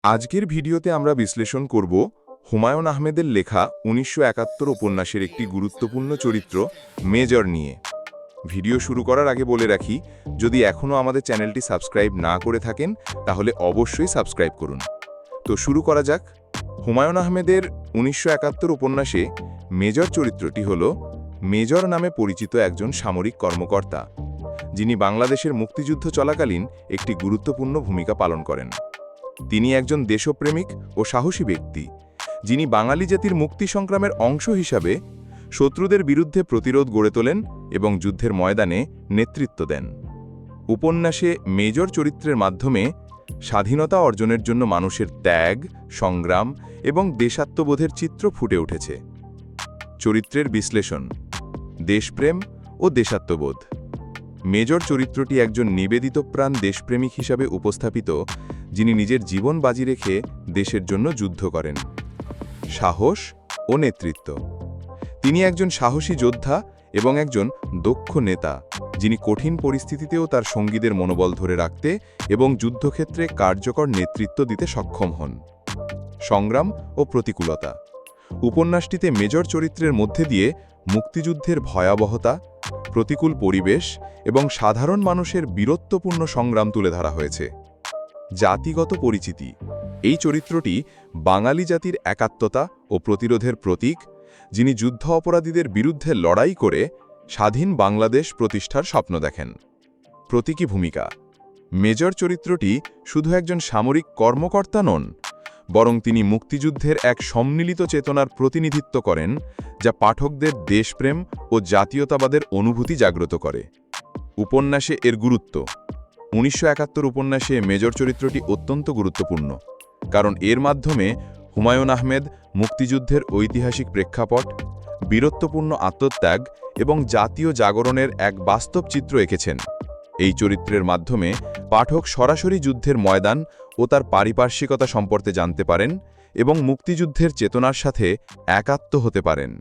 আজকের ভিডিওতে আমরা বিশ্লেষণ করব হুমায়ূন আহমেদের লেখা ১৯৭১ উপন্যাসের একটি গুরুত্বপূর্ণ চরিত্র মেজর নিয়ে। ভিডিও শুরু করার আগে বলে রাখি, যদি এখনও আমাদের চ্যানেলটি সাবস্ক্রাইব না করে থাকেন তাহলে অবশ্যই সাবস্ক্রাইব করুন। তো শুরু করা যাক। হুমায়ূন আহমেদের ১৯৭১ উপন্যাসে মেজর চরিত্রটি হল মেজর নামে পরিচিত একজন সামরিক কর্মকর্তা, যিনি বাংলাদেশের মুক্তিযুদ্ধ চলাকালীন একটি গুরুত্বপূর্ণ ভূমিকা পালন করেন। তিনি একজন দেশপ্রেমিক ও সাহসী ব্যক্তি, যিনি বাঙালি জাতির মুক্তি সংগ্রামের অংশ হিসাবে শত্রুদের বিরুদ্ধে প্রতিরোধ গড়ে তোলেন এবং যুদ্ধের ময়দানে নেতৃত্ব দেন। উপন্যাসে মেজর চরিত্রের মাধ্যমে স্বাধীনতা অর্জনের জন্য মানুষের ত্যাগ, সংগ্রাম এবং দেশাত্মবোধের চিত্র ফুটে উঠেছে। চরিত্রের বিশ্লেষণ: দেশপ্রেম ও দেশাত্মবোধ। মেজর চরিত্রটি একজন নিবেদিতপ্রাণ দেশপ্রেমিক হিসাবে উপস্থাপিত, যিনি নিজের জীবন বাজি রেখে দেশের জন্য যুদ্ধ করেন। সাহস ও নেতৃত্ব: তিনি একজন সাহসী যোদ্ধা এবং একজন দক্ষ নেতা, যিনি কঠিন পরিস্থিতিতেও তার সঙ্গীদের মনোবল ধরে রাখতে এবং যুদ্ধক্ষেত্রে কার্যকর নেতৃত্ব দিতে সক্ষম হন। সংগ্রাম ও প্রতিকূলতা: উপন্যাসটিতে মেজর চরিত্রের মধ্যে দিয়ে মুক্তিযুদ্ধের ভয়াবহতা, প্রতিকূল পরিবেশ এবং সাধারণ মানুষের বীরত্বপূর্ণ সংগ্রাম তুলে ধরা হয়েছে। জাতিগত পরিচিতি: এই চরিত্রটি বাঙালি জাতির একাত্মতা ও প্রতিরোধের প্রতীক, যিনি যুদ্ধ অপরাধীদের বিরুদ্ধে লড়াই করে স্বাধীন বাংলাদেশ প্রতিষ্ঠার স্বপ্ন দেখেন। প্রতীকী ভূমিকা: মেজর চরিত্রটি শুধু একজন সামরিক কর্মকর্তা নন, বরং তিনি মুক্তিযুদ্ধের এক সম্মিলিত চেতনার প্রতিনিধিত্ব করেন, যা পাঠকদের দেশপ্রেম ও জাতীয়তাবাদের অনুভূতি জাগ্রত করে। উপন্যাসে এর গুরুত্ব: ১৯৭১ উপন্যাসে মেজর চরিত্রটি অত্যন্ত গুরুত্বপূর্ণ, কারণ এর মাধ্যমে হুমায়ূন আহমেদ মুক্তিযুদ্ধের ঐতিহাসিক প্রেক্ষাপট, বীরত্বপূর্ণ আত্মত্যাগ এবং জাতীয় জাগরণের এক বাস্তব চিত্র এঁকেছেন। এই চরিত্রের মাধ্যমে পাঠক সরাসরি যুদ্ধের ময়দান ও তার পারিপার্শ্বিকতা সম্পর্কে জানতে পারেন এবং মুক্তিযুদ্ধের চেতনার সাথে একাত্ম হতে পারেন।